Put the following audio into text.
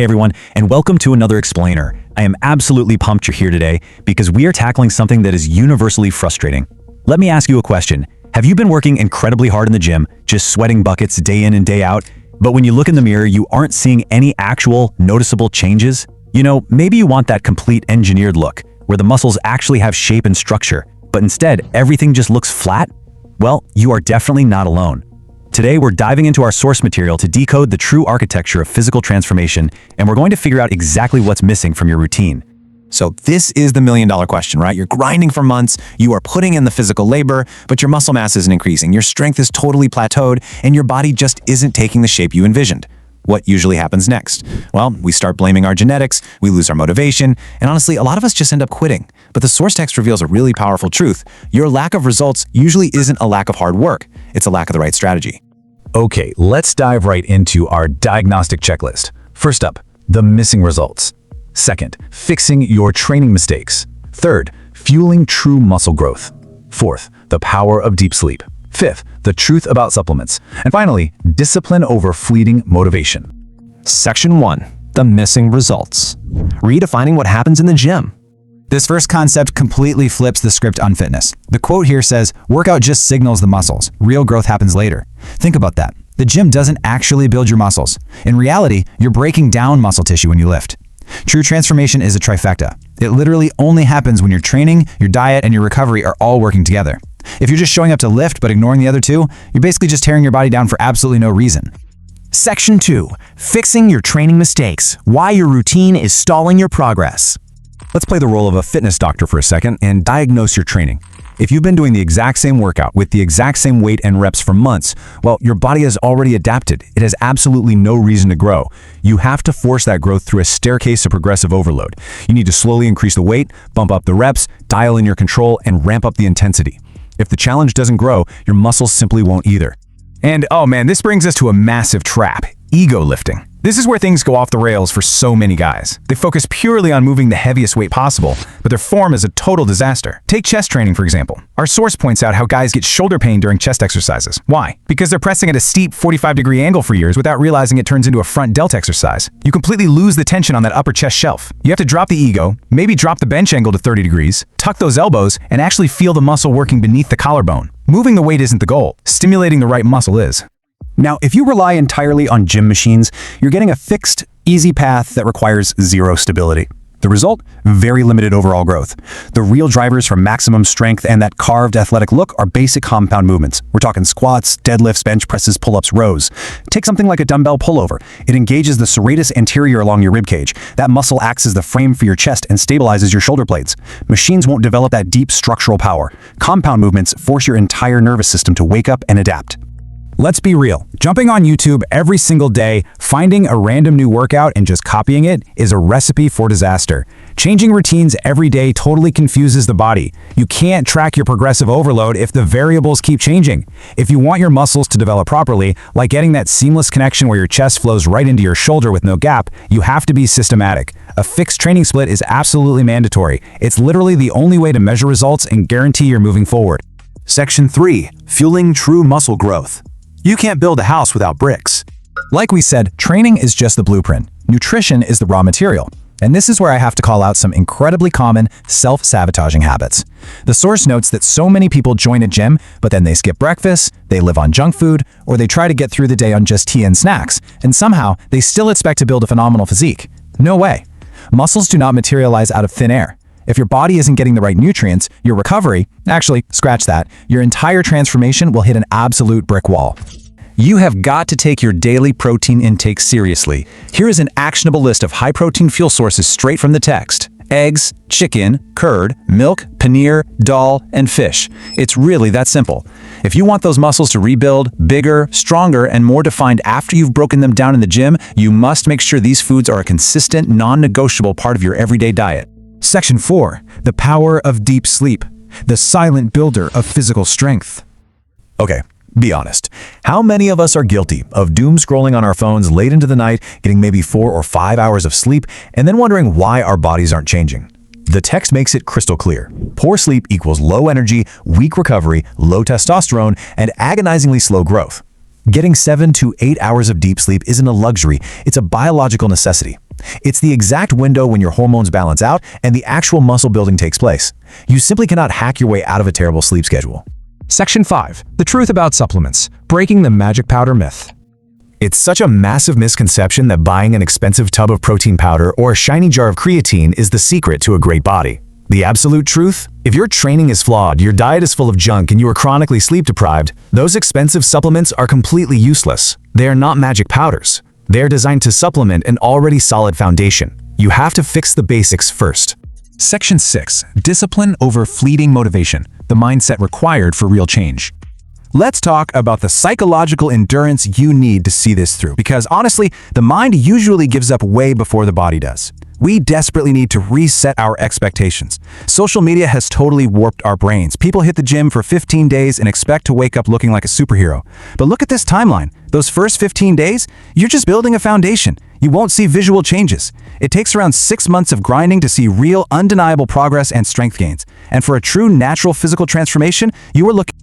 Hey everyone, and welcome to another explainer. I am absolutely pumped you're here today because we are tackling something that is universally frustrating. Let me ask you a question. Have you been working incredibly hard in the gym, just sweating buckets day in and day out, but when you look in the mirror, you aren't seeing any actual, noticeable changes? You know, maybe you want that complete engineered look, where the muscles actually have shape and structure, but instead, everything just looks flat? Well, you are definitely not alone. Today, we're diving into our source material to decode the true architecture of physical transformation, and we're going to figure out exactly what's missing from your routine. So this is the million-dollar question, right? You're grinding for months, you are putting in the physical labor, but your muscle mass isn't increasing, your strength is totally plateaued, and your body just isn't taking the shape you envisioned. What usually happens next? Well, we start blaming our genetics, we lose our motivation, and honestly, a lot of us just end up quitting. But the source text reveals a really powerful truth. Your lack of results usually isn't a lack of hard work, it's a lack of the right strategy. Okay, let's dive right into our diagnostic checklist. First up, the missing results. Second, fixing your training mistakes. Third, fueling true muscle growth. Fourth, the power of deep sleep. Fifth, the truth about supplements. And finally, discipline over fleeting motivation. Section 1. The missing results. Redefining what happens in the gym. This first concept completely flips the script on fitness. The quote here says, workout just signals the muscles. Real growth happens later. Think about that. The gym doesn't actually build your muscles. In reality, you're breaking down muscle tissue when you lift. True transformation is a trifecta. It literally only happens when your training, your diet, and your recovery are all working together. If you're just showing up to lift but ignoring the other two, you're basically just tearing your body down for absolutely no reason. Section 2. Fixing your training mistakes. Why your routine is stalling your progress. Let's play the role of a fitness doctor for a second and diagnose your training. If you've been doing the exact same workout with the exact same weight and reps for months, well, your body has already adapted. It has absolutely no reason to grow. You have to force that growth through a staircase of progressive overload. You need to slowly increase the weight, bump up the reps, dial in your control, and ramp up the intensity. If the challenge doesn't grow, your muscles simply won't either. And oh man, this brings us to a massive trap: ego lifting. This is where things go off the rails for so many guys. They focus purely on moving the heaviest weight possible, but their form is a total disaster. Take chest training, for example. Our source points out how guys get shoulder pain during chest exercises. Why? Because they're pressing at a steep 45-degree angle for years without realizing it turns into a front delt exercise. You completely lose the tension on that upper chest shelf. You have to drop the ego, maybe drop the bench angle to 30 degrees, tuck those elbows, and actually feel the muscle working beneath the collarbone. Moving the weight isn't the goal. Stimulating the right muscle is. Now, if you rely entirely on gym machines, you're getting a fixed, easy path that requires zero stability. The result? Very limited overall growth. The real drivers for maximum strength and that carved athletic look are basic compound movements. We're talking squats, deadlifts, bench presses, pull-ups, rows. Take something like a dumbbell pullover. It engages the serratus anterior along your ribcage. That muscle acts as the frame for your chest and stabilizes your shoulder blades. Machines won't develop that deep structural power. Compound movements force your entire nervous system to wake up and adapt. Let's be real. Jumping on YouTube every single day, finding a random new workout and just copying it is a recipe for disaster. Changing routines every day totally confuses the body. You can't track your progressive overload if the variables keep changing. If you want your muscles to develop properly, like getting that seamless connection where your chest flows right into your shoulder with no gap, you have to be systematic. A fixed training split is absolutely mandatory. It's literally the only way to measure results and guarantee you're moving forward. Section 3. Fueling true muscle growth. You can't build a house without bricks. Like we said, training is just the blueprint. Nutrition is the raw material. And this is where I have to call out some incredibly common self-sabotaging habits. The source notes that so many people join a gym, but then they skip breakfast, they live on junk food, or they try to get through the day on just tea and snacks, and somehow they still expect to build a phenomenal physique. No way. Muscles do not materialize out of thin air. If your body isn't getting the right nutrients, your recovery, actually, scratch that, your entire transformation will hit an absolute brick wall. You have got to take your daily protein intake seriously. Here is an actionable list of high-protein fuel sources straight from the text: eggs, chicken, curd, milk, paneer, dal, and fish. It's really that simple. If you want those muscles to rebuild, bigger, stronger, and more defined after you've broken them down in the gym, you must make sure these foods are a consistent, non-negotiable part of your everyday diet. Section 4. The power of deep sleep. The silent builder of physical strength. Okay, be honest. How many of us are guilty of doom scrolling on our phones late into the night, getting maybe 4 or 5 hours of sleep, and then wondering why our bodies aren't changing? The text makes it crystal clear. Poor sleep equals low energy, weak recovery, low testosterone, and agonizingly slow growth. Getting 7 to 8 hours of deep sleep isn't a luxury, it's a biological necessity. It's the exact window when your hormones balance out and the actual muscle building takes place. You simply cannot hack your way out of a terrible sleep schedule. Section 5. The truth about supplements. Breaking the magic powder myth. It's such a massive misconception that buying an expensive tub of protein powder or a shiny jar of creatine is the secret to a great body. The absolute truth? If your training is flawed, your diet is full of junk, and you are chronically sleep deprived, those expensive supplements are completely useless. They are not magic powders. They are designed to supplement an already solid foundation. You have to fix the basics first. Section 6. Discipline over fleeting motivation, the mindset required for real change. Let's talk about the psychological endurance you need to see this through, because honestly, the mind usually gives up way before the body does. We desperately need to reset our expectations. Social media has totally warped our brains. People hit the gym for 15 days and expect to wake up looking like a superhero. But look at this timeline. Those first 15 days, you're just building a foundation. You won't see visual changes. It takes around 6 months of grinding to see real, undeniable progress and strength gains. And for a true natural physical transformation, you are looking